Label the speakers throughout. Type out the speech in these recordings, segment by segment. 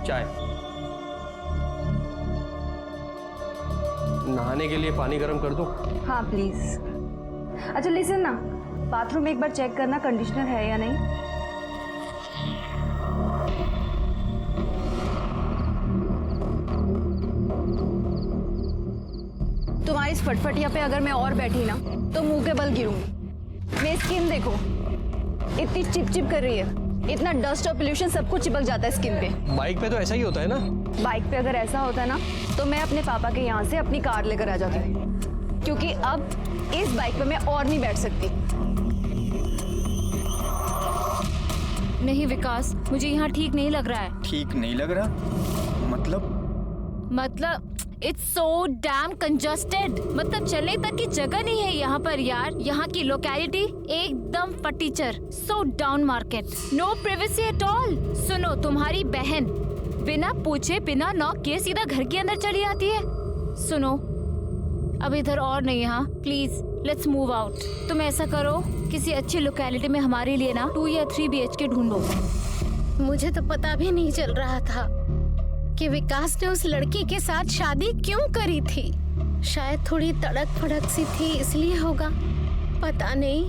Speaker 1: चाय। नहाने के लिए पानी गर्म कर दो?
Speaker 2: हाँ प्लीज। अच्छा लिसन ना, बाथरूम में एक बार चेक करना कंडीशनर है या नहीं। तुम्हारी इस फटफटिया पे अगर मैं और बैठी ना तो मुंह के बल गिरूंगी। मेरी स्किन देखो, इतनी चिपचिप कर रही है, इतना डस्ट और पोल्यूशन सब कुछ चिपक जाता है स्किन पे।
Speaker 1: बाइक पे तो ऐसा ही होता है ना?
Speaker 2: बाइक पे अगर ऐसा होता है ना तो मैं अपने पापा के यहाँ से अपनी कार लेकर आ जाती, क्योंकि अब इस बाइक पे मैं और नहीं बैठ सकती।
Speaker 3: नहीं विकास, मुझे यहाँ ठीक नहीं लग रहा है।
Speaker 4: ठीक नहीं लग रहा? मतलब
Speaker 3: इट्स सो डैम कंजस्टेड। मतलब चलने तक की जगह नहीं है यहाँ पर यार। यहाँ की लोकेलिटी एकदम फटीचर, so down market, no privacy at all. सुनो, तुम्हारी बहन बिना पूछे बिना नॉक किए सीधा घर के अंदर चली आती है। सुनो, अब इधर और नहीं, यहाँ प्लीज लेट्स मूव आउट। तुम ऐसा करो, किसी अच्छी लोकेलिटी में हमारे लिए ना 2 या 3 BHK ढूंढो।
Speaker 5: मुझे तो पता भी नहीं चल रहा था कि विकास ने उस लड़की के साथ शादी क्यों करी थी। शायद थोड़ी तड़क फड़क सी थी इसलिए होगा, पता नहीं।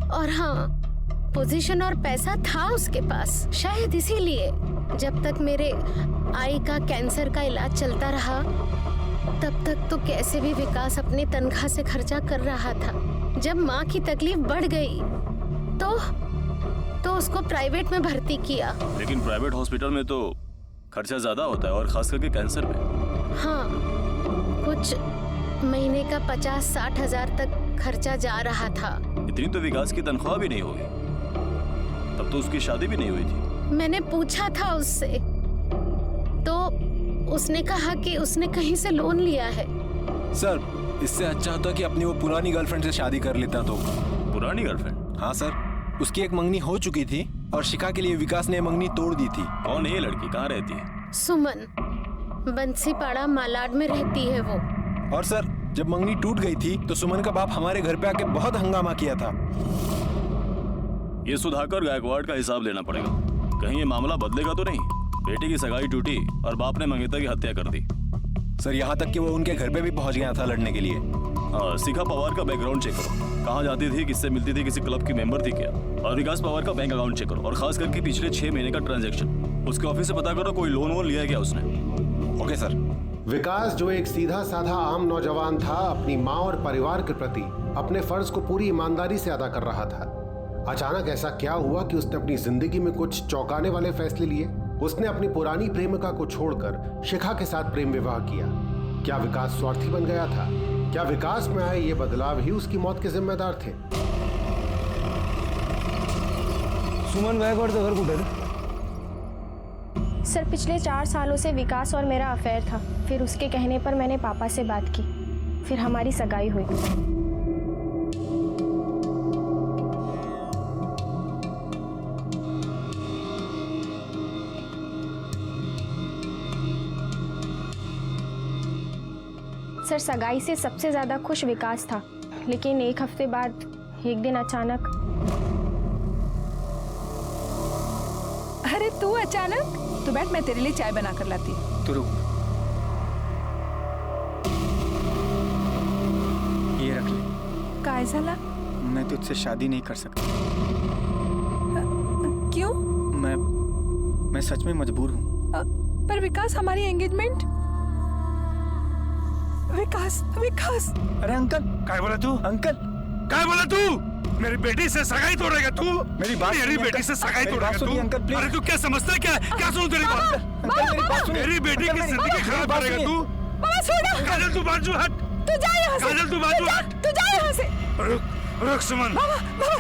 Speaker 5: और हाँ, पोजीशन और पैसा था उसके पास, शायद इसीलिए जब तक मेरे आई का कैंसर का इलाज चलता रहा तब तक तो कैसे भी विकास अपनी तनख्वाह से खर्चा कर रहा था। जब माँ की तकलीफ बढ़ गई तो उसको प्राइवेट में भर्ती किया।
Speaker 6: लेकिन प्राइवेट हॉस्पिटल में तो खर्चा ज्यादा होता है, और खास करके कैंसर में।
Speaker 5: हाँ, कुछ महीने का 50-60 हजार तक खर्चा जा रहा था।
Speaker 6: इतनी तो विकास की तनख्वाह भी नहीं होगी, तब तो उसकी शादी भी नहीं हुई थी।
Speaker 5: मैंने पूछा था उससे तो उसने कहा कि उसने कहीं से लोन लिया है।
Speaker 4: सर, इससे अच्छा होता कि अपनी वो पुरानी गर्लफ्रेंड से शादी कर लेता तो।
Speaker 6: पुरानी गर्लफ्रेंड?
Speaker 4: हाँ सर, उसकी एक मंगनी हो चुकी थी और शिखा के लिए विकास ने मंगनी तोड़ दी थी।
Speaker 6: कौन है ये लड़की, कहाँ रहती है?
Speaker 5: सुमन, बंसीपाड़ा मालाड में रहती है वो।
Speaker 4: और सर, जब मंगनी टूट गई थी तो सुमन का बाप हमारे घर पे आके बहुत हंगामा किया था।
Speaker 6: ये सुधाकर गायकवाड़ का हिसाब लेना पड़ेगा। कहीं ये मामला बदलेगा तो नहीं? बेटी की सगाई टूटी और बाप ने मंगेतर की हत्या कर दी।
Speaker 4: सर, यहाँ तक कि वो उनके घर पे भी पहुँच गया था लड़ने के लिए।
Speaker 6: हाँ, शिखा पवार का बैकग्राउंड चेक करो, कहाँ जाती थी, किससे मिलती थी, किसी क्लब की मेंबर थी क्या। और विकास पवार का बैंक अकाउंट चेक करो, और खास करके पिछले 6 महीने का ट्रांजैक्शन। उसके ऑफिस से पता करो कोई लोन वोन लिया है क्या उसने।
Speaker 4: Okay sir.
Speaker 7: विकास, जो एक सीधा साधा आम नौजवान था, अपनी माँ और परिवार के प्रति अपने फर्ज को पूरी ईमानदारी से अदा कर रहा था। अचानक ऐसा क्या हुआ कि उसने अपनी जिंदगी में कुछ चौंकाने वाले फैसले लिए। उसने अपनी पुरानी प्रेमिका को छोड़कर शिखा के साथ प्रेम विवाह किया। क्या विकास स्वार्थी बन गया था? क्या विकास में आए ये बदलाव ही उसकी मौत के जिम्मेदार थे?
Speaker 1: सुमन गायकवाड़ तो घर कुठे?
Speaker 8: सर, पिछले 4 सालों से विकास और मेरा अफेयर था। फिर उसके कहने पर मैंने पापा से बात की, फिर हमारी सगाई हुई। सर, सगाई से सबसे ज़्यादा खुश विकास था, लेकिन 1 हफ्ते बाद एक दिन अचानक।
Speaker 2: अरे तू अचानक? तो बैठ, मैं तेरे लिए चाय बना कर लाती।
Speaker 4: तो रुक, ये रख ले।
Speaker 2: काय झाला?
Speaker 4: मैं तुझसे शादी नहीं कर सकता।
Speaker 2: क्यों?
Speaker 4: मैं सच में मजबूर हूँ।
Speaker 2: पर विकास, हमारी एंगेजमेंट। विकास, विकास।
Speaker 4: अरे अंकल,
Speaker 9: क्या बोला तू?
Speaker 4: अंकल,
Speaker 9: क्या बोला तू? मेरी बेटी से सगाई तोड़ेगा तू?
Speaker 4: मेरी बात
Speaker 9: मेरी बेटी से सगाई तोड़ेगा तू?
Speaker 4: Uncle please.
Speaker 9: अरे तू क्या समझता है? क्या सुनूं तेरी बात?
Speaker 4: अंकल मेरी बात सुनिए।
Speaker 9: मेरी बेटी की जिंदगी खराब करेगा तू?
Speaker 2: बाबा छोड़ो।
Speaker 9: काजल, तू बाजू हट।
Speaker 2: तू जा यहाँ से।
Speaker 9: काजल, तू बाजू हट।
Speaker 2: तू जा यहाँ से।
Speaker 9: रुक सुमन,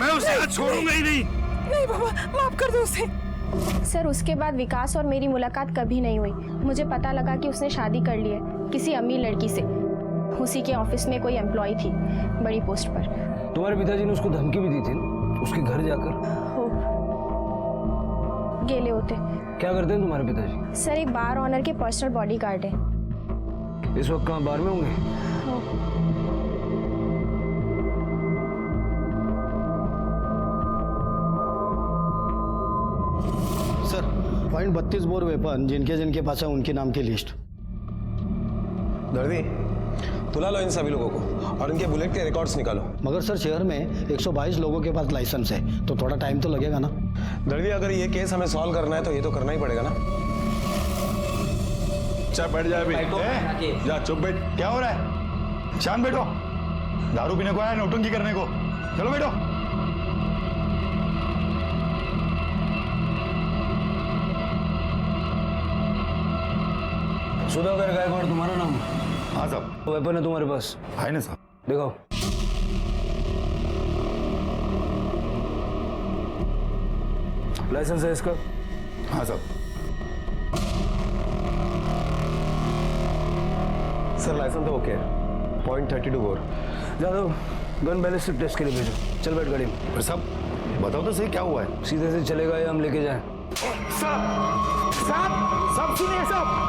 Speaker 9: मैं उसे आज छोड़ूंगा ही नहीं।
Speaker 2: नहीं बाबा, माफ कर दो उसे।
Speaker 8: सर, उसके बाद विकास और मेरी मुलाकात कभी नहीं हुई। मुझे पता लगा कि उसने शादी कर ली है किसी अमीर लड़की से। उसी के ऑफिस में कोई एम्प्लॉय थी, बड़ी पोस्ट पर।
Speaker 1: तुम्हारे पिताजी ने उसको धमकी भी दी थी उसके घर जाकर?
Speaker 8: हो, गेले होते।
Speaker 1: क्या करते हैं तुम्हारे पिताजी?
Speaker 8: सर, एक बार ऑनर के पर्सनल बॉडीगार्ड है।
Speaker 1: इस वक्त कहाँ बार में होंगे?
Speaker 8: हो।
Speaker 10: सर, .32 बोर वेपन जिनके जिनके पास है उनके नाम की लिस्ट।
Speaker 11: दर्दी, बुला लो इन सभी लोगों को और इनके बुलेट के रिकॉर्ड्स निकालो।
Speaker 10: मगर सर शहर में 122 लोगों के पास लाइसेंस है, तो थोड़ा टाइम तो लगेगा ना।
Speaker 11: दर्दी, अगर ये केस हमें सॉल्व करना है तो ये तो करना ही पड़ेगा ना।
Speaker 9: अच्छा बैठ जाए अभी। जा चुप बैठ। क्या हो रहा है? शांत बैठो। दारू पीने को आया, नौटंकी करने को। चलो बैठो।
Speaker 1: सुधाकर गायकवाड़ तुम्हारा नाम?
Speaker 9: हाँ साहब।
Speaker 1: वेपन है तुम्हारे पास?
Speaker 9: है ना साहब।
Speaker 1: दिखाओ। लाइसेंस है इसका?
Speaker 9: हाँ साहब।
Speaker 11: सर लाइसेंस तो ओके है। .32 bore.
Speaker 1: Jadhav, gun ballistic test के लिए भेजो। चल बैठ गाड़ी में।
Speaker 9: पर साहब बताओ तो सही क्या हुआ है?
Speaker 1: सीधे से चलेगा या हम लेके जाएं?
Speaker 9: साहब सुनिए साहब,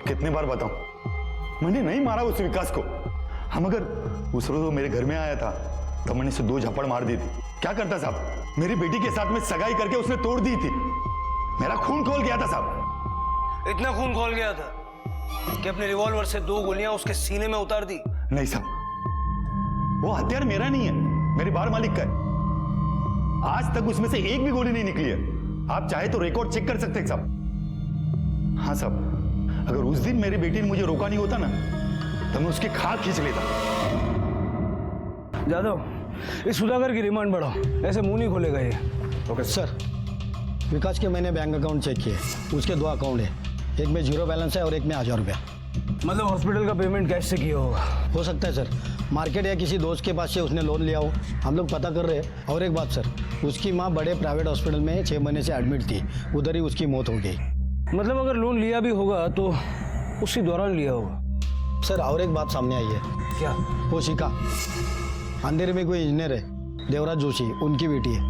Speaker 9: कितने बार बताऊं, मैंने नहीं मारा उस विकास को। हम अगर उस रोज वो मेरे घर में आया था तब मैंने उसे 2 झपड़ मार दी थी। क्या करता साहब? मेरी बेटी के साथ में सगाई करके उसने तोड़ दी थी। मेरा खून खोल गया था साहब।
Speaker 1: इतना खून खोल गया था कि अपने रिवॉल्वर से 2 गोलियां उसके सीने में उतार दी?
Speaker 9: नहीं साहब, वो हथियार मेरा नहीं है, मेरे बार मालिक का है। आज तक उसमें से एक भी गोली नहीं निकली है। आप चाहे तो रिकॉर्ड चेक कर सकते हैं साहब। हाँ साहब, अगर उस दिन मेरी बेटी ने मुझे रोका नहीं होता ना तो मैं उसकी खाल खींच लेता।
Speaker 1: जादव, इस सुधाकर की रिमांड बढ़ाओ, ऐसे मुंह नहीं खोलेगा ये।
Speaker 10: Okay sir. विकास के मैंने बैंक अकाउंट चेक किए, उसके 2 अकाउंट है, एक में 0 बैलेंस है और एक में 1000 रुपया।
Speaker 1: मतलब हॉस्पिटल का पेमेंट कैश से किया होगा?
Speaker 10: हो सकता है सर, मार्केट या किसी दोस्त के पास से उसने लोन लिया हो, हम लोग पता कर रहे हैं। और एक बात सर, उसकी माँ बड़े प्राइवेट हॉस्पिटल में 6 महीने से एडमिट थी, उधर ही उसकी मौत हो गई।
Speaker 1: मतलब अगर लोन लिया भी होगा तो उसी दौरान लिया होगा।
Speaker 10: सर और एक बात सामने आई है।
Speaker 1: क्या?
Speaker 10: वो शिखा, अंधेरे में कोई इंजीनियर है, देवराज जोशी, उनकी बेटी है।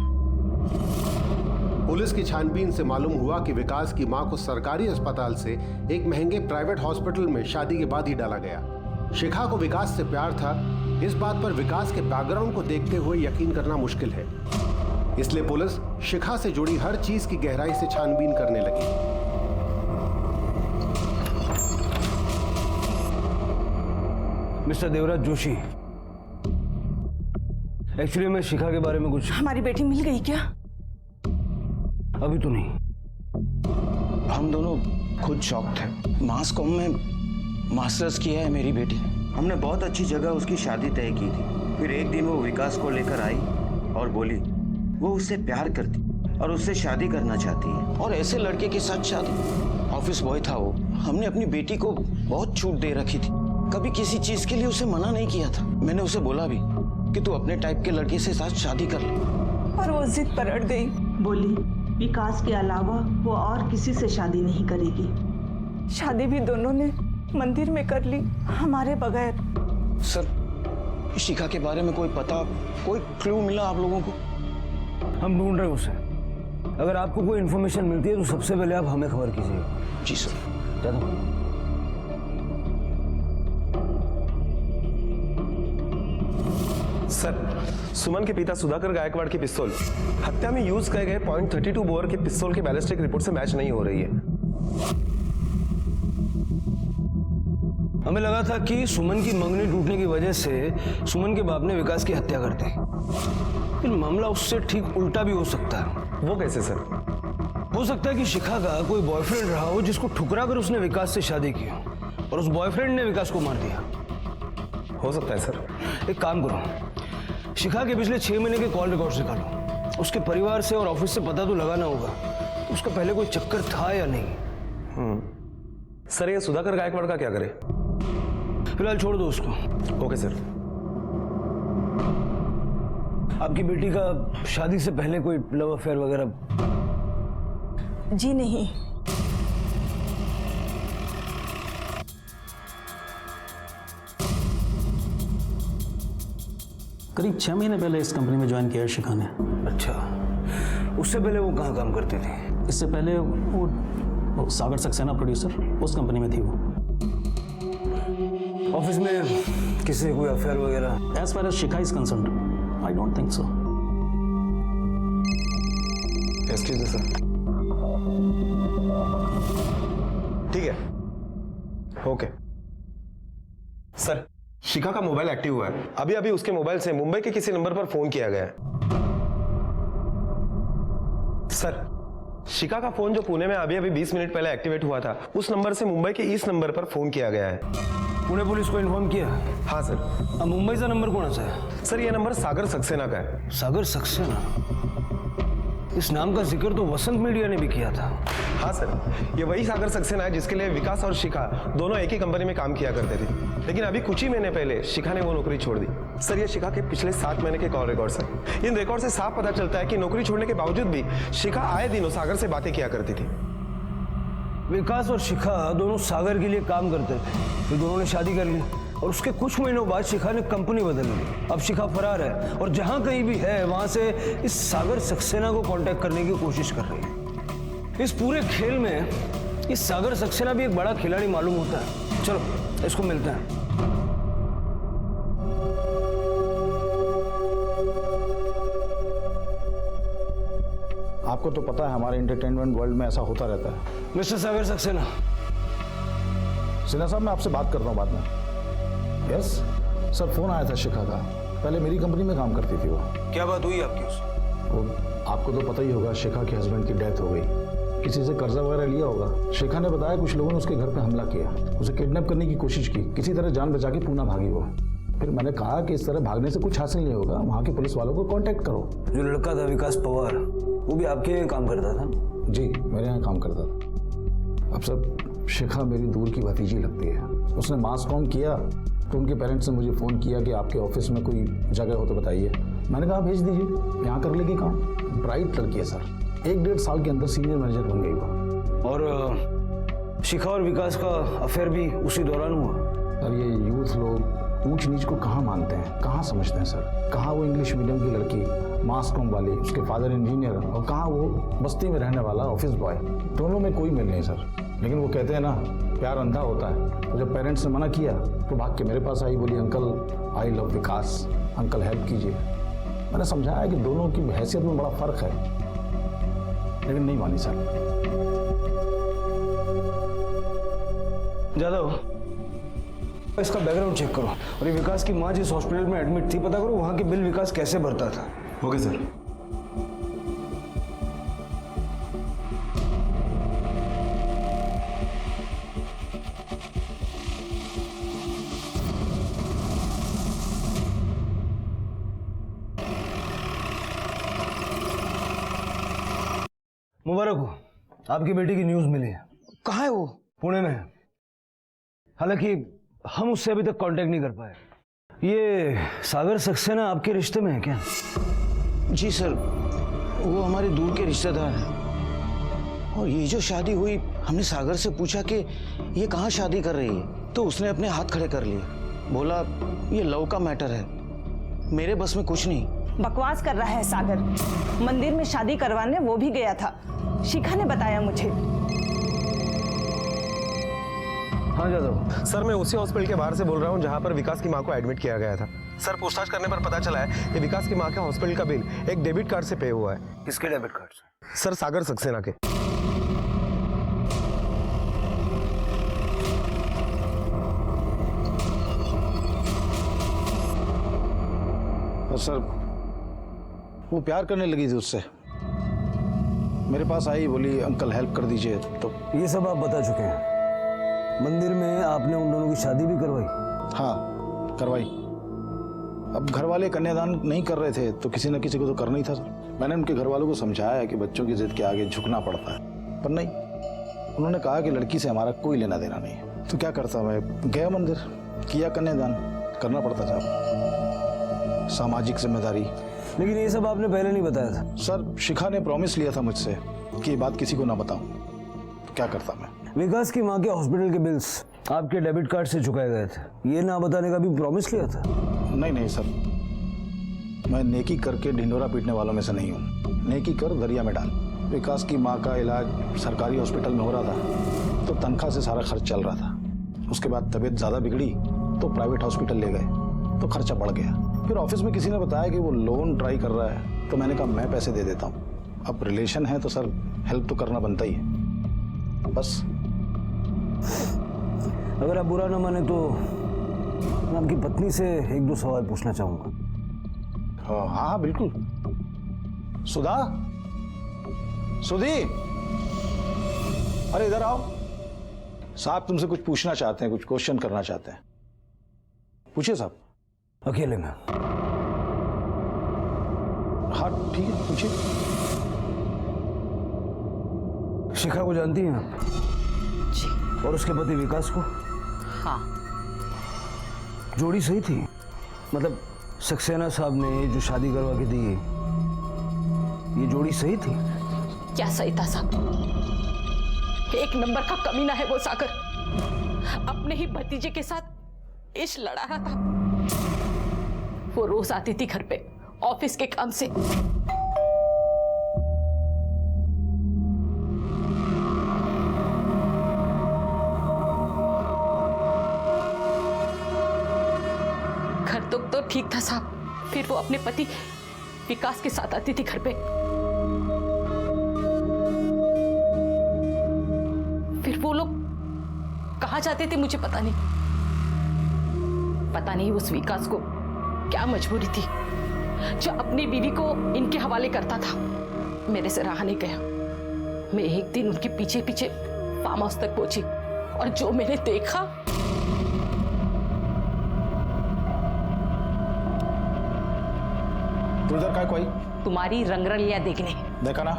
Speaker 7: पुलिस की छानबीन से मालूम हुआ कि विकास की मां को सरकारी अस्पताल से एक महंगे प्राइवेट हॉस्पिटल में शादी के बाद ही डाला गया। शिखा को विकास से प्यार था, इस बात पर विकास के बैकग्राउंड को देखते हुए यकीन करना मुश्किल है। इसलिए पुलिस शिखा से जुड़ी हर चीज की गहराई से छानबीन करने लगी।
Speaker 1: मिस्टर देवराज जोशी, एक्चुअली मैं शिखा के बारे में कुछ...
Speaker 12: हमारी बेटी मिल गई क्या?
Speaker 1: अभी तो नहीं।
Speaker 13: हम दोनों खुद शॉक थे। मास कॉम में मास्टर्स किया है मेरी बेटी ने। हमने बहुत अच्छी जगह उसकी शादी तय की थी। फिर एक दिन वो विकास को लेकर आई और बोली वो उससे प्यार करती और उससे शादी करना चाहती है, और ऐसे लड़के के साथ शादी। ऑफिस बॉय था वो। हमने अपनी बेटी को बहुत छूट दे रखी थी, कभी किसी चीज के लिए उसे मना नहीं किया था। मैंने उसे बोला भी कि तू अपने टाइप के लड़के से साथ शादी कर ले,
Speaker 12: और वो जिद पर अड़ गई। बोली विकास के अलावा वो और किसी से शादी नहीं करेगी। शादी भी दोनों ने मंदिर में कर ली, हमारे बगैर।
Speaker 13: सर, शिखा के बारे में कोई पता, कोई क्लू मिला आप लोगों को?
Speaker 1: हम ढूंढ रहे हैं उसे। अगर आपको कोई इन्फॉर्मेशन मिलती है तो सबसे पहले आप हमें खबर कीजिए।
Speaker 13: जी सर।
Speaker 11: सर, सुमन के पिता सुधाकर गायकवाड़ की पिस्तौल हत्या में यूज किए गए .32 बोर के पिस्तौल की बैलिस्टिक रिपोर्ट से मैच नहीं हो रही है।
Speaker 1: हमें लगा था कि सुमन की मंगनी टूटने की वजह से सुमन के बाप ने विकास की हत्या कर दी, लेकिन मामला उससे ठीक उल्टा भी हो सकता है।
Speaker 11: वो कैसे सर?
Speaker 1: हो सकता है कि शिखा का कोई बॉयफ्रेंड रहा हो जिसको ठुकरा कर उसने विकास से शादी की हो, और उस बॉयफ्रेंड ने विकास को मार दिया।
Speaker 11: हो सकता है सर।
Speaker 1: एक काम करो, शिखा के पिछले 6 महीने के कॉल रिकॉर्ड्स निकालो। उसके परिवार से और ऑफिस से पता तो लगाना होगा उसका पहले कोई चक्कर था या नहीं।
Speaker 11: सर, ये सुधाकर गायकवाड़ का क्या करे?
Speaker 1: फिलहाल छोड़ दो उसको।
Speaker 11: Okay sir.
Speaker 1: आपकी बेटी का शादी से पहले कोई लव अफेयर वगैरह?
Speaker 12: जी नहीं।
Speaker 14: करीब 6 महीने पहले इस कंपनी में ज्वाइन किया है शिखा ने।
Speaker 1: अच्छा, उससे पहले वो कहाँ काम करती थी?
Speaker 14: इससे पहले वो सागर सक्सेना प्रोड्यूसर, उस कंपनी में थी वो।
Speaker 1: ऑफिस में किसी से कोई अफेयर वगैरह?
Speaker 14: As far as Shikha is concerned, I don't think so.
Speaker 11: Excuse me sir. ठीक है, ओके सर। शिखा का मोबाइल एक्टिव हुआ है। अभी अभी उसके मोबाइल से मुंबई के किसी नंबर पर फोन किया गया है। सर, शिखा का फोन जो पुणे में अभी अभी 20 मिनट पहले एक्टिवेट हुआ था, उस नंबर से मुंबई के इस नंबर पर फोन किया गया है।
Speaker 1: पुणे पुलिस को इन्फॉर्म किया?
Speaker 11: हाँ सर।
Speaker 1: अब मुंबईचा नंबर कोणाचा है?
Speaker 11: सर, ये नंबर सागर सक्सेना का है।
Speaker 1: सागर सक्सेना? इस नाम का जिक्र तो वसंत मीडिया ने भी किया था।
Speaker 11: हाँ सर, ये वही सागर सक्सेना है जिसके लिए विकास और शिखा दोनों एक ही कंपनी में काम किया करते थे, लेकिन अभी कुछ ही महीने पहले शिखा ने वो नौकरी छोड़ दी। सर, ये शिखा के पिछले 7 महीने के call record sir. In record से साफ पता चलता है कि नौकरी छोड़ने के बावजूद भी शिखा आए दिनों सागर से बातें किया करती थी।
Speaker 1: विकास और शिखा दोनों सागर के लिए काम करते थे, फिर दोनों ने शादी कर ली और उसके कुछ महीनों बाद शिखा ने कंपनी बदल ली। अब शिखा फरार है और जहां कहीं भी है वहां से इस सागर सक्सेना को कांटेक्ट करने की कोशिश कर रही है। इस पूरे खेल में इस सागर सक्सेना भी एक बड़ा खिलाड़ी मालूम होता है। चलो इसको मिलते हैं।
Speaker 10: आपको तो पता है हमारे एंटरटेनमेंट वर्ल्ड में ऐसा होता रहता है।
Speaker 1: मिस्टर सागर सक्सेना।
Speaker 10: सिन्हा साहब, मैं आपसे बात करता हूँ बाद में। यस सर, फोन आया था शिखा का। पहले मेरी कंपनी में काम करती थी वो।
Speaker 1: क्या बात हुई आपकी उससे?
Speaker 10: वो आपको तो पता ही होगा, शिखा के हस्बैंड की डेथ हो गई। किसी से कर्जा वगैरह लिया होगा। शिखा ने बताया कुछ लोगों ने उसके घर पे हमला किया, उसे किडनैप करने की कोशिश की। किसी तरह जान बचा के पूना भागी वो। फिर मैंने कहा कि इस तरह भागने से कुछ हासिल नहीं होगा, वहाँ के पुलिस वालों को कांटेक्ट करो।
Speaker 1: जो लड़का था विकास पवार, वो भी आपके यहाँ काम करता था?
Speaker 10: जी, मेरे यहाँ काम करता था। अब सर, शिखा मेरी दूर की भतीजी लगती है। उसने मास कॉम किया तो उनके पेरेंट्स ने मुझे फ़ोन किया कि आपके ऑफिस में कोई जगह हो तो बताइए। मैंने कहा भेज दीजिए, यहाँ कर लेगी काम। ब्राइट लड़की है सर, 1-1.5 साल के अंदर सीनियर मैनेजर बन गई वो।
Speaker 1: और शिखा और विकास का अफेयर भी उसी दौरान हुआ?
Speaker 10: सर, ये यूथ लोग ऊंच नीच को कहाँ मानते हैं, कहाँ समझते हैं सर। कहाँ वो इंग्लिश मीडियम की लड़की, मास कॉम वाली, उसके फादर इंजीनियर, और कहाँ वो बस्ती में रहने वाला ऑफिस बॉय। दोनों में कोई मेल नहीं सर। लेकिन वो कहते हैं ना, प्यार अंधा होता है। तो जब पेरेंट्स ने मना किया तो भाग के मेरे पास आई, बोली uncle I love Vikas, uncle help कीजिए। मैंने समझाया कि दोनों की हैसियत में बड़ा फर्क है, लेकिन नहीं मानी सर।
Speaker 1: जादव, इसका बैकग्राउंड चेक करो और ये विकास की माँ जिस हॉस्पिटल में एडमिट थी पता करो वहां के बिल विकास कैसे भरता था।
Speaker 11: Okay sir.
Speaker 1: मुबारक हो, आपकी बेटी की न्यूज मिली है।
Speaker 13: कहाँ है वो?
Speaker 1: पुणे में है। हालांकि हम उससे अभी तक कांटेक्ट नहीं कर पाए। ये सागर सक्सेना आपके रिश्ते में है क्या?
Speaker 13: जी सर, वो हमारे दूर के रिश्तेदार हैं। और ये जो शादी हुई, हमने सागर से पूछा कि ये कहाँ शादी कर रही है, तो उसने अपने हाथ खड़े कर लिए। बोला ये लव का मैटर है, मेरे बस में कुछ नहीं।
Speaker 12: बकवास कर रहा है सागर। मंदिर में शादी करवाने वो भी गया था, शिखा ने बताया मुझे।
Speaker 1: हाँ जादव।
Speaker 11: सर, मैं उसी हॉस्पिटल के बाहर से बोल रहा हूँ जहाँ पर विकास की माँ को एडमिट किया गया था। सर, पूछताछ करने पर पता चला है कि विकास की माँ के हॉस्पिटल का बिल एक डेबिट कार्ड से पे हुआ है।
Speaker 1: किसके डेबिट कार्ड से?
Speaker 11: सर, सागर सक्सेना के।
Speaker 10: सर, वो प्यार करने लगी थी उससे। मेरे पास आई, बोली अंकल हेल्प कर दीजिए। तो
Speaker 1: ये सब आप बता चुके हैं। मंदिर में आपने उन दोनों की शादी भी करवाई?
Speaker 10: हाँ, करवाई। अब घर वाले कन्यादान नहीं कर रहे थे तो किसी न किसी को तो करना ही था सर। मैंने उनके घर वालों को समझाया कि बच्चों की जिद के आगे झुकना पड़ता है, पर नहीं। उन्होंने कहा कि लड़की से हमारा कोई लेना देना नहीं है। तो क्या करता, मैं गया मंदिर, किया कन्यादान, करना पड़ता था, सामाजिक जिम्मेदारी।
Speaker 1: लेकिन ये सब आपने पहले नहीं बताया था।
Speaker 10: सर, शिखा ने प्रॉमिस लिया था मुझसे कि ये बात किसी को ना बताऊं। तो क्या करता मैं।
Speaker 1: विकास की माँ के हॉस्पिटल के बिल्स आपके डेबिट कार्ड से चुकाए गए थे, ये ना बताने का भी प्रॉमिस लिया था?
Speaker 10: नहीं सर, मैं नेकी करके ढिंडोरा पीटने वालों में से नहीं हूँ। नेकी कर दरिया में डाल। विकास की माँ का इलाज सरकारी हॉस्पिटल में हो रहा था तो तनख्वाह से सारा खर्च चल रहा था। उसके बाद तबीयत ज़्यादा बिगड़ी तो प्राइवेट हॉस्पिटल ले गए तो खर्चा बढ़ गया। फिर ऑफिस में किसी ने बताया कि वो लोन ट्राई कर रहा है, तो मैंने कहा मैं पैसे दे देता हूँ। अब रिलेशन है तो सर हेल्प तो करना बनता ही है, बस।
Speaker 1: अगर आप बुरा ना माने तो मैं आपकी पत्नी से एक दो सवाल पूछना चाहूंगा।
Speaker 10: हाँ हाँ बिल्कुल। सुधा, सुधी, अरे इधर आओ। साहब तुमसे कुछ पूछना चाहते हैं, कुछ क्वेश्चन करना चाहते हैं। पूछिए साहब।
Speaker 1: अकेले में?
Speaker 10: हाँ ठीक है, पूछिए।
Speaker 1: शिखा को जानती हैं आप?
Speaker 2: जी।
Speaker 1: और उसके पति विकास को?
Speaker 2: हाँ।
Speaker 1: जोड़ी सही थी? मतलब सक्सेना साहब ने जो शादी करवा के दी, ये जोड़ी सही थी?
Speaker 12: क्या सही था साहब? एक नंबर का कमीना है वो सागर। अपने ही भतीजे के साथ इश्क लड़ा रहा था। वो रोज आती थी घर पे ऑफिस के काम से। घर तो ठीक था साहब, फिर वो अपने पति विकास के साथ आती थी घर पे। फिर वो लोग कहाँ जाते थे मुझे पता नहीं। पता नहीं उस विकास को क्या मजबूरी थी जो अपनी बीवी को इनके हवाले करता था। मेरे से रहा नहीं गया। मैं एक दिन उनके पीछे पीछे फार्म हाउस तक पहुंची और जो मैंने देखा,
Speaker 10: तू इधर का कोई?
Speaker 12: तुम्हारी रंगरलियां देखने।
Speaker 10: देखा ना,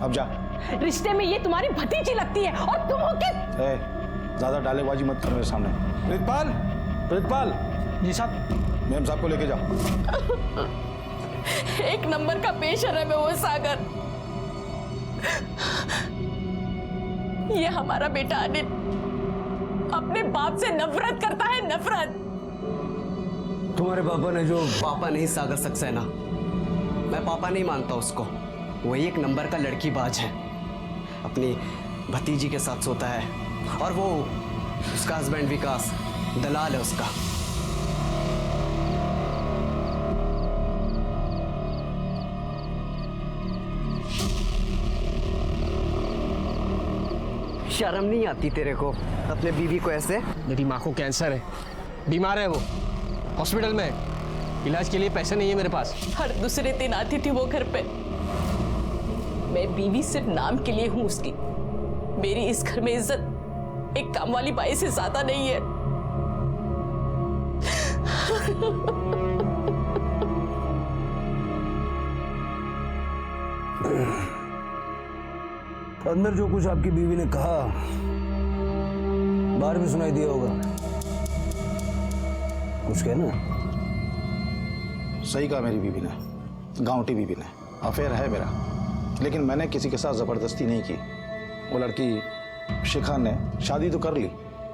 Speaker 10: अब जा।
Speaker 12: रिश्ते में ये तुम्हारी भतीजी लगती है और तुम हो कि
Speaker 10: ज्यादा डालेबाजी मत कर मेरे सामने। प्रीतपाल, प्रीतपाल।
Speaker 14: जी साहब।
Speaker 10: मैम साहब को लेके जाओ।
Speaker 12: एक नंबर का पेशर है वो सागर। ये हमारा बेटा अनिल अपने बाप से नफरत करता है, नफरत।
Speaker 1: तुम्हारे पापा ने जो...
Speaker 15: पापा नहीं सागर सक्सेना, मैं पापा नहीं मानता उसको। वो एक नंबर का लड़कीबाज है। अपनी भतीजी के साथ सोता है और वो उसका हस्बैंड विकास दलाल है उसका। शर्म नहीं आती तेरे को अपने बीवी को ऐसे?
Speaker 11: मेरी माँ को कैंसर है, बीमार है वो, हॉस्पिटल में है। इलाज के लिए पैसे नहीं है मेरे पास।
Speaker 12: हर दूसरे दिन आती थी वो घर पे। मैं बीवी सिर्फ नाम के लिए हूं उसकी। मेरी इस घर में इज्जत एक काम वाली बाई से ज्यादा नहीं है।
Speaker 1: अंदर जो कुछ आपकी बीवी ने कहा बाहर भी सुनाई दिया होगा। कुछ कहना?
Speaker 10: सही कहा मेरी बीवी ने, गांवटी बीवी ने। अफेयर है मेरा, लेकिन मैंने किसी के साथ जबरदस्ती नहीं की। वो लड़की शिखा ने शादी तो कर ली,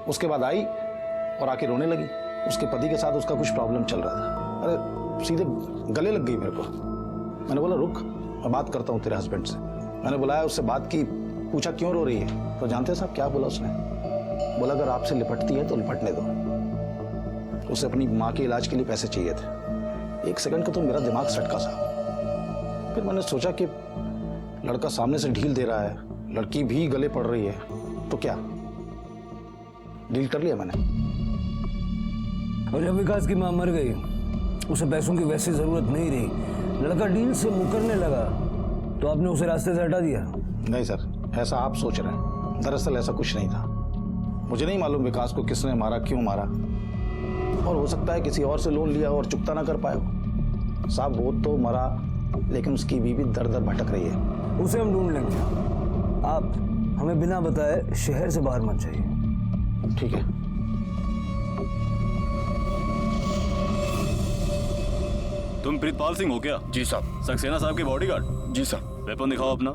Speaker 10: उसके बाद आई और आके रोने लगी। उसके पति के साथ उसका कुछ प्रॉब्लम चल रहा था। अरे सीधे गले लग गई मेरे को। मैंने बोला रुक, मैं बात करता हूँ तेरे हस्बैंड से। मैंने बुलाया, उससे बात की, पूछा क्यों रो रही है। तो जानते हैं साहब क्या बोला उसने? बोला अगर आपसे लिपटती है तो लिपटने दो। उसे अपनी माँ के इलाज के लिए पैसे चाहिए थे। एक सेकंड का तो मेरा दिमाग सटका साहब। फिर मैंने सोचा कि लड़का सामने से ढील दे रहा है, लड़की भी गले पड़ रही है, तो क्या डील कर लिया मैंने।
Speaker 1: और जब विकास की मां मर गई, उसे पैसों की वैसी जरूरत नहीं रही, लड़का डील से मुकरने लगा, तो आपने उसे रास्ते से हटा दिया?
Speaker 10: नहीं सर, ऐसा आप सोच रहे हैं। दरअसल ऐसा कुछ नहीं था। मुझे नहीं मालूम विकास को किसने मारा, क्यों मारा, और हो सकता है किसी और से लोन लिया और चुकता ना कर पाए हो। साहब वो तो मरा, लेकिन उसकी बीवी दर दर भटक रही है।
Speaker 1: उसे हम ढूंढ लेंगे। आप हमें बिना बताए शहर से बाहर मत जाइए।
Speaker 10: ठीक है।
Speaker 6: तुम प्रीतपाल सिंह हो क्या?
Speaker 4: जी साहब।
Speaker 6: सक्सेना साहब के बॉडीगार्ड?
Speaker 4: जी साहब।
Speaker 6: वेपन दिखाओ अपना।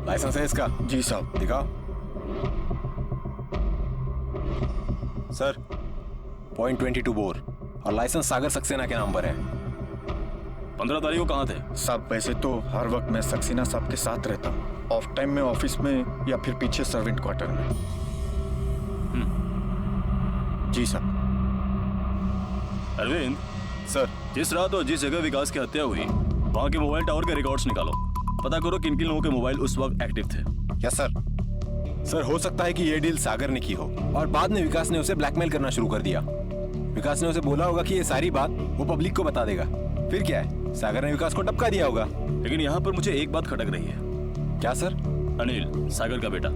Speaker 4: लाइसेंस है इसका? जी साहब। दिखाओ सर। .22 बोर और लाइसेंस सागर सक्सेना के नाम पर है।
Speaker 6: 15 तारीख को कहाँ थे?
Speaker 4: साहब वैसे तो हर वक्त मैं सक्सेना साहब के साथ रहता हूँ, ऑफ टाइम में ऑफिस में या फिर पीछे सर्वेंट क्वार्टर में। जी साहब।
Speaker 6: अरविंद
Speaker 4: सर,
Speaker 6: जिस रात और जिस जगह विकास की हत्या हुई वहाँ के मोबाइल टावर के रिकॉर्ड्स निकालो, पता करो किन किन लोगों के मोबाइल उस वक्त एक्टिव थे।
Speaker 11: Yes sir. सर हो सकता है कि ये डील सागर ने की हो और बाद में विकास ने उसे ब्लैकमेल करना शुरू कर दिया। विकास ने उसे बोला होगा कि ये सारी बात वो पब्लिक को बता देगा, फिर क्या है, सागर ने विकास को टपका दिया होगा।
Speaker 6: लेकिन यहाँ पर मुझे एक बात खटक रही है।
Speaker 11: क्या सर?
Speaker 6: अनिल, सागर का बेटा,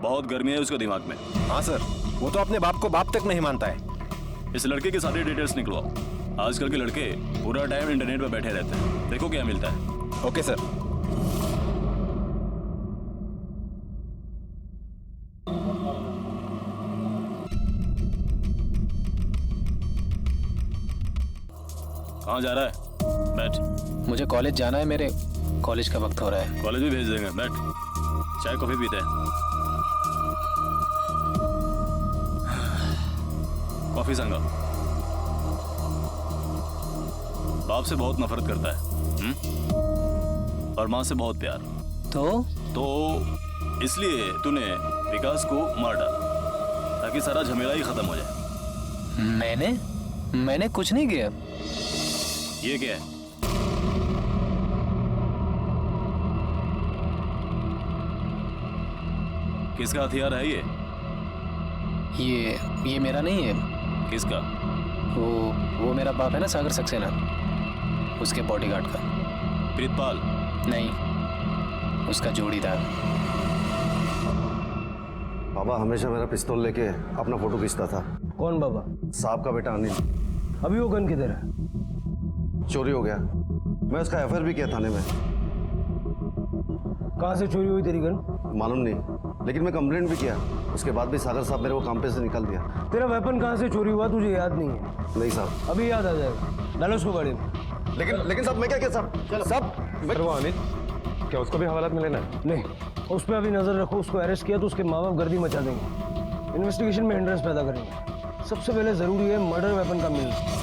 Speaker 6: बहुत गर्मी है उसके दिमाग में।
Speaker 11: हाँ सर, वो तो अपने बाप को बाप तक नहीं मानता है।
Speaker 6: इस लड़के के सारे डिटेल्स निकलवाओ। आजकल के लड़के पूरा टाइम इंटरनेट पर बैठे रहते हैं, देखो क्या मिलता है।
Speaker 11: Okay sir.
Speaker 6: कहाँ जा रहा है? बैठ।
Speaker 16: मुझे कॉलेज जाना है, मेरे कॉलेज का वक्त हो रहा है।
Speaker 6: कॉलेज भी भेज देंगे, बैठ। चाय कॉफी पीते हैं। कॉफी संगा। बाप से बहुत नफरत करता है, और माँ से बहुत प्यार।
Speaker 16: तो
Speaker 6: इसलिए तूने विकास को मार डाला ताकि सारा झमेला ही खत्म हो जाए।
Speaker 16: मैंने कुछ नहीं किया।
Speaker 6: ये क्या है? किसका हथियार है ये?
Speaker 16: ये मेरा नहीं है।
Speaker 6: किसका?
Speaker 16: वो मेरा बाप है ना, सागर सक्सेना, उसके बॉडीगार्ड का।
Speaker 6: प्रीतपाल?
Speaker 16: नहीं, उसका जोड़ीदार।
Speaker 17: बाबा हमेशा मेरा पिस्तौल लेके अपना फोटो खींचता था।
Speaker 1: कौन बाबा?
Speaker 17: साहब का बेटा अनिल।
Speaker 1: अभी वो गन किधर है?
Speaker 17: चोरी हो गया। मैं उसका एफआईआर भी किया थाने में।
Speaker 1: कहाँ से चोरी हुई तेरी गन?
Speaker 17: मालूम नहीं, लेकिन मैं कंप्लेंट भी किया। उसके बाद भी सागर साहब मेरे को काम पे से निकाल दिया।
Speaker 1: तेरा वेपन कहाँ से चोरी हुआ तुझे याद नहीं है?
Speaker 17: नहीं साहब।
Speaker 1: अभी याद आ जाएगा, डालो उसको गाड़ी में।
Speaker 17: लेकिन साहब मैं क्या साहब?
Speaker 11: सर वो अनिल, क्या उसको भी हवालात में लेना है?
Speaker 1: नहीं, उस पर अभी नजर रखो। उसको अरेस्ट किया तो उसके माँ बाप गर्दी मचा देंगे, इन्वेस्टिगेशन में हिंड्रेंस पैदा करेंगे। सबसे पहले जरूरी है मर्डर वेपन का मिलना।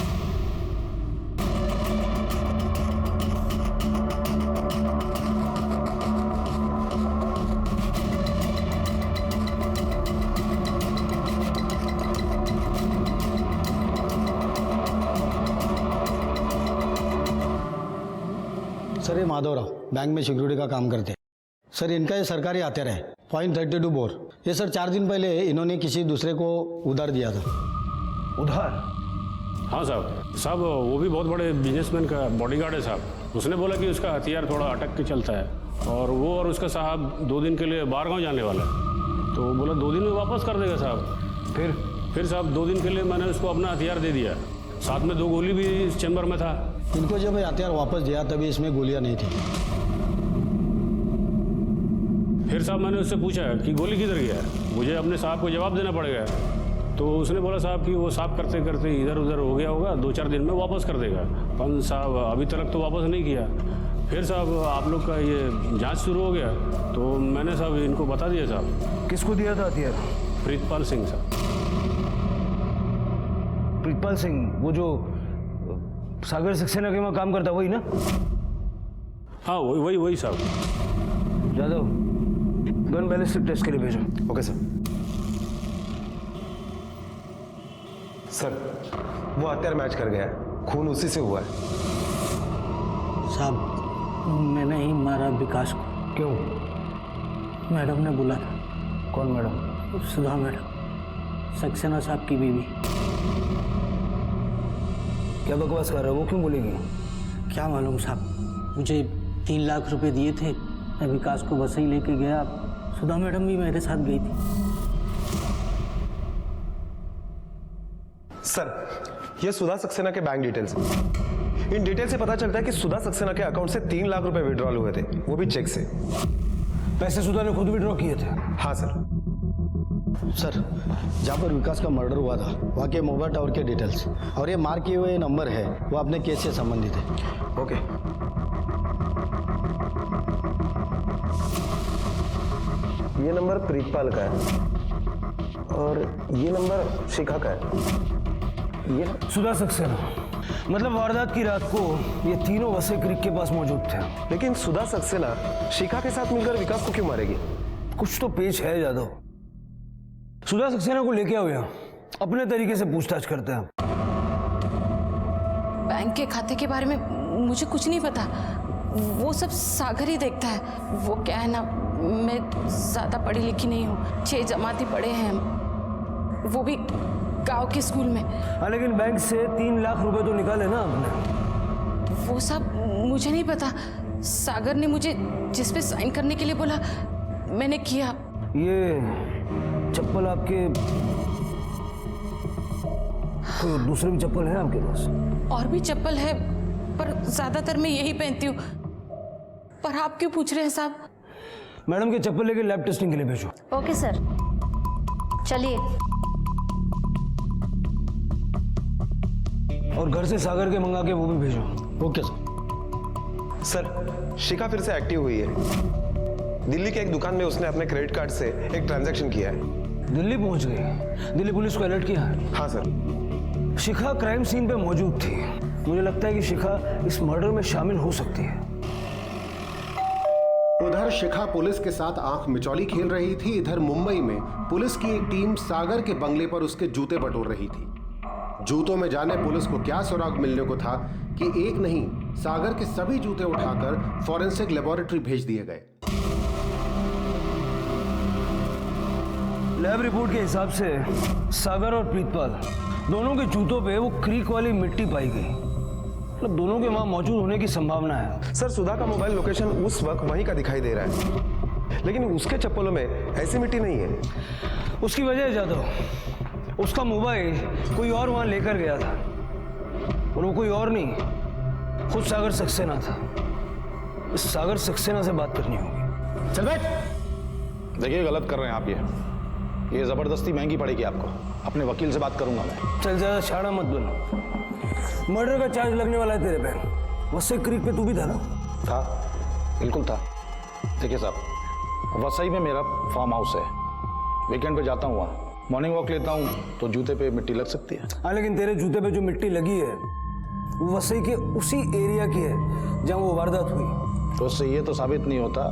Speaker 18: सर ये माधवराव बैंक में सिक्योरिटी का काम करते हैं। सर इनका ये सरकारी हथियार है, .32 बोर। ये सर 4 दिन पहले इन्होंने किसी दूसरे को उधार दिया था।
Speaker 1: उधार?
Speaker 19: हाँ साहब वो भी बहुत बड़े बिजनेसमैन का बॉडीगार्ड है साहब। उसने बोला कि उसका हथियार थोड़ा अटक के चलता है, और वो और उसका साहब 2 दिन के लिए बाहर गाँव जाने वाला है। तो बोला 2 दिन में वापस कर देगा साहब। फिर साहब 2 दिन के लिए मैंने उसको अपना हथियार दे दिया, साथ में 2 गोली भी इस चैम्बर में था।
Speaker 18: इनको जब ये हथियार वापस दिया तभी इसमें गोलियां नहीं थी।
Speaker 19: फिर साहब मैंने उससे पूछा कि गोली किधर गया है, मुझे अपने साहब को जवाब देना पड़ेगा। तो उसने बोला साहब कि वो साफ करते करते इधर उधर हो गया होगा, 2-4 दिन में वापस कर देगा। पर साहब अभी तक तो वापस नहीं किया। फिर साहब आप लोग का ये जांच शुरू हो गया, तो मैंने साहब इनको बता दिया साहब।
Speaker 1: किसको दिया था हथियार?
Speaker 19: प्रीतपाल सिंह साहब।
Speaker 1: प्रीतपाल सिंह, वो जो सागर सक्सेना के वहाँ काम करता, वही ना?
Speaker 19: हाँ वही साहब।
Speaker 1: जादव, गन बैलिस्टिक टेस्ट के लिए भेजो।
Speaker 11: Okay sir. सर वो हथियार मैच कर गया है, खून उसी से हुआ है।
Speaker 18: साहब मैंने ही मारा विकास को।
Speaker 1: क्यों?
Speaker 18: मैडम ने बोला था।
Speaker 1: कौन मैडम?
Speaker 18: सुधा मैडम, सक्सेना साहब की बीवी।
Speaker 1: क्या बकवास कर रहा है? वो क्यों बोलेगी?
Speaker 18: क्या मालूम साहब, मुझे 3 लाख रुपए दिए थे, मैं विकास को वसई लेके गया। सुधा मैडम भी मेरे साथ गई थी।
Speaker 11: सर ये सुधा सक्सेना के बैंक डिटेल्स। इन डिटेल से पता चलता है कि सुधा सक्सेना के अकाउंट से 3 लाख रुपए विड्रॉल हुए थे, वो भी चेक से।
Speaker 1: पैसे सुधा ने खुद विड्रॉ किए थे?
Speaker 11: हाँ सर।
Speaker 18: सर जहाँ पर विकास का मर्डर हुआ था वहाँ के मोबाइल टावर के डिटेल्स और ये मार्क किए हुए नंबर है, वो अपने केस से संबंधित है।
Speaker 11: ओके। ये नंबर प्रीतपाल का है और ये नंबर शिखा का है। ये
Speaker 1: सुधा सक्सेना, मतलब वारदात की रात को ये तीनों वसई क्रिक के पास मौजूद थे।
Speaker 11: लेकिन सुधा सक्सेना शिखा के साथ मिलकर विकास को क्यों मारेगी?
Speaker 1: कुछ तो पेच है जादव। सुधा सक्सेना को लेके आओ यहाँ, अपने तरीके से पूछताछ करते हैं।
Speaker 12: बैंक के खाते के बारे में मुझे कुछ नहीं पता। वो सब सागर ही देखता है। वो क्या है ना, मैं ज़्यादा पढ़ी लिखी नहीं हूँ, 6 जमाती पढ़े हैं हम, वो भी गांव के स्कूल में।
Speaker 1: हाँ, लेकिन बैंक से 3 लाख रुपए तो निकाले ना आपने।
Speaker 12: वो सब मुझे नहीं पता। सागर ने मुझे जिस पे साइन करने के लिए बोला, मैंने किया।
Speaker 1: ये चप्पल आपके कोई दूसरे भी चप्पल है आपके पास?
Speaker 12: और भी चप्पल है, पर ज्यादातर मैं यही पहनती हूँ। पर आप क्यों पूछ रहे हैं साहब?
Speaker 1: मैडम के चप्पल लेके लैब टेस्टिंग के लिए भेजो।
Speaker 2: ओके सर, चलिए।
Speaker 1: और घर से सागर के मंगा के वो भी भेजो।
Speaker 18: Okay sir.
Speaker 11: सर, शिखा फिर से एक्टिव हुई है। दिल्ली के एक दुकान में उसने अपने क्रेडिट कार्ड से एक ट्रांजैक्शन किया है।
Speaker 1: दिल्ली पहुंच गई? दिल्ली पुलिस को अलर्ट किया है?
Speaker 11: हाँ सर।
Speaker 1: शिखा क्राइम सीन पे मौजूद थी। मुझे लगता है कि शिखा इस मर्डर में शामिल हो सकती है।
Speaker 7: उधर शिखा पुलिस के साथ आंख मिचौली खेल रही थी। इधर मुंबई में पुलिस की एक टीम सागर के बंगले पर उसके जूते बटोर रही थी। जूतों में जाने पुलिस को क्या सुराग मिलने को था कि एक नहीं, सागर के सभी जूते उठाकर फॉरेंसिक लेबोरेटरी भेज दिए गए।
Speaker 1: लैब रिपोर्ट के हिसाब से सागर और प्रीतपाल दोनों के जूतों पे वो क्रीक वाली मिट्टी पाई गई। मतलब दोनों के वहां मौजूद होने की संभावना है।
Speaker 11: सर, सुधा का मोबाइल लोकेशन उस वक्त वहीं का दिखाई दे रहा है, लेकिन उसके चप्पलों में ऐसी मिट्टी नहीं है।
Speaker 1: उसकी वजह है जादव, उसका मोबाइल कोई और वहां लेकर गया था, और वो कोई और नहीं, खुद सागर सक्सेना था। इस सागर सक्सेना से बात करनी होगी।
Speaker 10: चल बैठ। देखिए, गलत कर रहे हैं आप। ये जबरदस्ती महंगी पड़ेगी आपको। अपने वकील से बात करूंगा मैं।
Speaker 1: चल, ज्यादा छाड़ा मत बनो। मर्डर का चार्ज लगने वाला है तेरे पे। वसई क्रीक पे तू भी था ना?
Speaker 10: था, बिल्कुल था। देखिए साहब, वसई में मेरा फार्म हाउस है। वीकेंड पे जाता हूँ वहाँ, मॉर्निंग वॉक लेता हूँ, तो जूते पे मिट्टी लग सकती है।
Speaker 1: हाँ, लेकिन तेरे जूते पे जो मिट्टी लगी है वो वसई के उसी एरिया की है जहाँ वो वारदात हुई।
Speaker 10: तो उससे ये तो साबित नहीं होता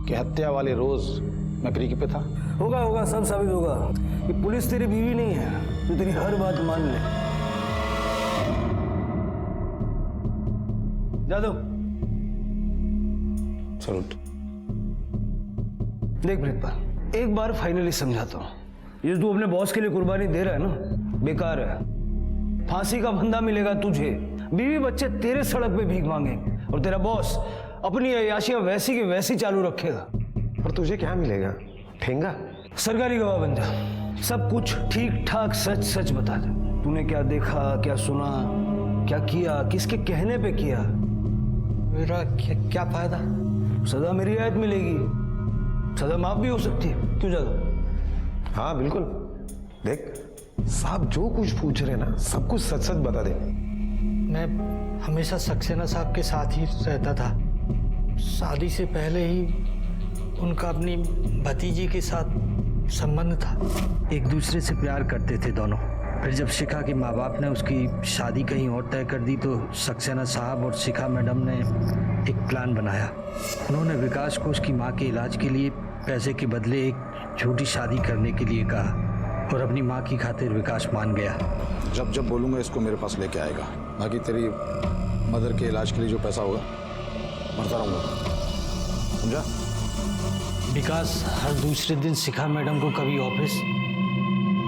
Speaker 10: कि हत्या वाले रोज मैं क्रीक पे था।
Speaker 1: होगा होगा, सब साबित होगा। कि पुलिस तेरी बीवी नहीं है जो तेरी हर बात मान ले। जादव,
Speaker 10: सलूट।
Speaker 1: देख प्रीतपाल, एक बार फाइनली समझाता हूँ, ये तू अपने बॉस के लिए कुर्बानी दे रहा है ना, बेकार है। फांसी का फंदा मिलेगा तुझे, बीवी बच्चे तेरे सड़क पे भीख मांगेंगे, और तेरा बॉस अपनी अय्याशियां वैसी की वैसी चालू रखेगा।
Speaker 11: और तुझे क्या मिलेगा? ठेंगा?
Speaker 1: सरकारी गवाह बन जा, सब कुछ ठीक ठाक सच सच बता दे। तूने क्या देखा, क्या सुना, क्या किया, किसके कहने पे किया। मेरा क्या फायदा? सजा मेरी रियायत मिलेगी, सजा माफ भी हो सकती है। क्यों जादव?
Speaker 11: हाँ बिल्कुल। देख साहब, जो कुछ पूछ रहे ना, सब कुछ सच सच बता दे।
Speaker 18: मैं हमेशा सक्सेना साहब के साथ ही रहता था। शादी से पहले ही उनका अपनी भतीजी के साथ संबंध था। एक दूसरे से प्यार करते थे दोनों। फिर जब शिखा के माँ बाप ने उसकी शादी कहीं और तय कर दी, तो सक्सेना साहब और शिखा मैडम ने एक प्लान बनाया। उन्होंने विकास को उसकी माँ के इलाज के लिए पैसे के बदले एक छोटी शादी करने के लिए कहा, और अपनी माँ की खातिर विकास मान गया।
Speaker 10: जब जब बोलूंगा इसको मेरे पास लेके आएगा। बाकी तेरी मदर के इलाज के लिए जो पैसा होगा भरता रहूंगा, समझा?
Speaker 18: विकास हर दूसरे दिन शिखा मैडम को कभी ऑफिस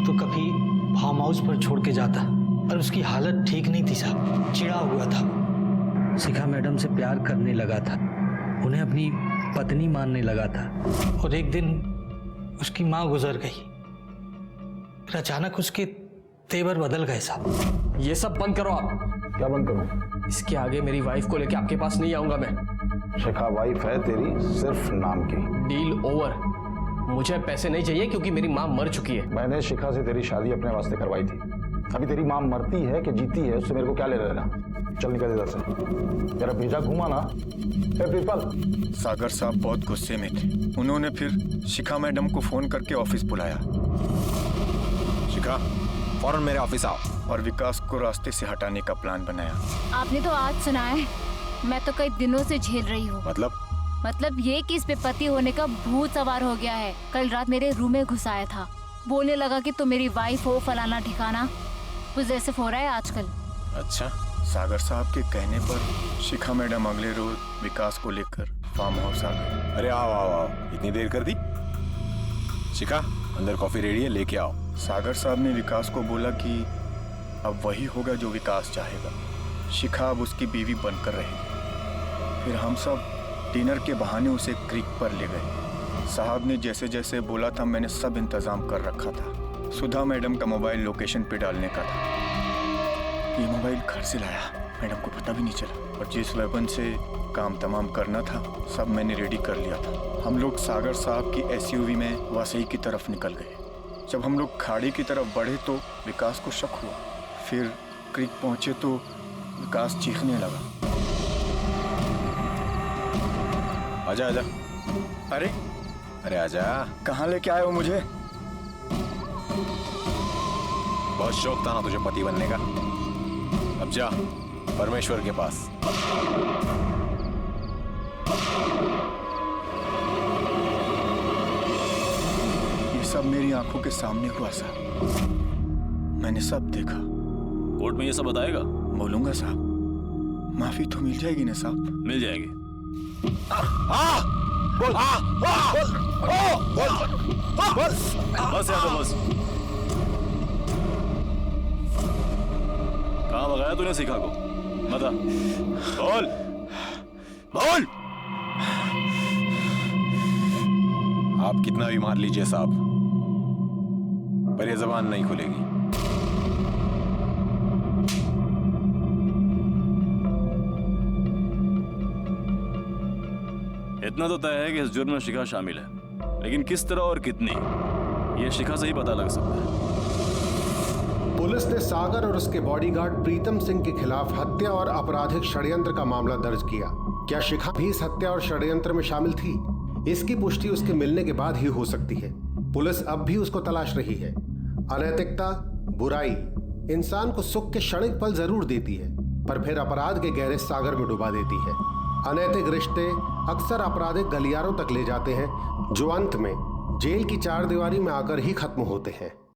Speaker 18: तो कभी फार्म हाउस पर छोड़ के जाता, और उसकी हालत ठीक नहीं थी साहब, चिढ़ा हुआ था। शिखा मैडम से प्यार करने लगा था, उन्हें अपनी पत्नी मानने लगा था, और एक दिन उसकी माँ गुजर गई। फिर अचानक उसके तेवर बदल गए साहब।
Speaker 15: ये सब बंद करो आप।
Speaker 10: क्या बंद करूं?
Speaker 15: इसके आगे मेरी वाइफ को लेके आपके पास नहीं आऊंगा मैं।
Speaker 10: शिखा वाइफ है तेरी, सिर्फ नाम की।
Speaker 15: Deal over. मुझे पैसे नहीं चाहिए, क्योंकि मेरी माँ मर चुकी है।
Speaker 10: मैंने शिखा से तेरी शादी अपने वास्ते करवाई थी। अभी तेरी माँ मरती है कि जीती है, उससे मेरे को क्या ले लेना। चल निकल इधर से, तेरा भेजा घुमा ना। प्रीतपाल।
Speaker 4: सागर साहब बहुत गुस्से में थे। उन्होंने फिर शिखा मैडम को फोन करके ऑफिस बुलाया। शिखा, फौरन मेरे ऑफिस आओ, और विकास को रास्ते से हटाने का प्लान बनाया।
Speaker 3: आपने तो आज सुना है, मैं तो कई दिनों से झेल रही हूँ। मतलब ये कि इस पे पति होने का भूत सवार हो गया है। कल रात मेरे रूम में घुस आया था, बोलने लगा कि तुम मेरी वाइफ हो, फलाना ठिकाना। कुछ ऐसे हो रहा है आजकल।
Speaker 4: अच्छा, सागर साहब के कहने पर शिखा मैडम अगले रोज विकास को लेकर फार्म हाउस आ गए।
Speaker 20: अरे आओ आओ आओ, इतनी देर कर दी। शिखा, अंदर कॉफी रेडी है, लेके आओ।
Speaker 4: सागर साहब ने विकास को बोला कि अब वही होगा जो विकास चाहेगा। शिखा अब उसकी बीवी बनकर रहेगी। फिर हम सब डिनर के बहाने उसे क्रीक पर ले गए। साहब ने जैसे जैसे बोला था मैंने सब इंतजाम कर रखा था। सुधा मैडम का मोबाइल लोकेशन पे डालने का था। ये मोबाइल घर से लाया, मैडम को पता भी नहीं चला। और जिस वेपन से काम तमाम करना था सब मैंने रेडी कर लिया था। हम लोग सागर साहब की एसयूवी में वासई की तरफ निकल गए। जब हम लोग खाड़ी की तरफ बढ़े तो विकास को शक हुआ। फिर क्रीक पहुंचे तो विकास चीखने लगा।
Speaker 20: आजा आजा।
Speaker 4: अरे
Speaker 20: अरे आजा।
Speaker 4: कहाँ लेके आए हो मुझे?
Speaker 20: बहुत शौक था ना तुझे पति बनने का। अब जा परमेश्वर के पास।
Speaker 4: ये सब मेरी आंखों के सामने हुआ साहब। मैंने सब देखा।
Speaker 6: कोर्ट में ये सब बताएगा?
Speaker 4: बोलूंगा साहब। माफी तो मिल जाएगी ना साहब?
Speaker 6: मिल जाएगी।
Speaker 20: बोल
Speaker 6: बस यार, बस। कहाँ भगाया तूने शिखा को? बता। बोल बोल।
Speaker 20: आप कितना भी मार लीजिए साहब, पर ये जबान नहीं खुलेगी।
Speaker 6: इतना तो तय है कि इस जुर्म में शिखा शामिल है, लेकिन किस तरह और कितनी, ये शिखा से ही पता लग सकता है।
Speaker 7: पुलिस ने सागर और उसके बॉडीगार्ड प्रीतम सिंह के खिलाफ हत्या और आपराधिक षड्यंत्र का मामला दर्ज किया। क्या शिखा भी इस हत्या और षड्यंत्र में शामिल थी? इसकी पुष्टि उसके मिलने के बाद ही हो सकती है। पुलिस अब भी उसको तलाश रही है। अनैतिकता, बुराई इंसान को सुख के क्षणिक पल जरूर देती है, पर फिर अपराध के गहरे सागर में डुबा देती है। अनैतिक रिश्ते अक्सर आपराधिक गलियारों तक ले जाते हैं, जो अंत में जेल की चारदीवारी में आकर ही खत्म होते हैं।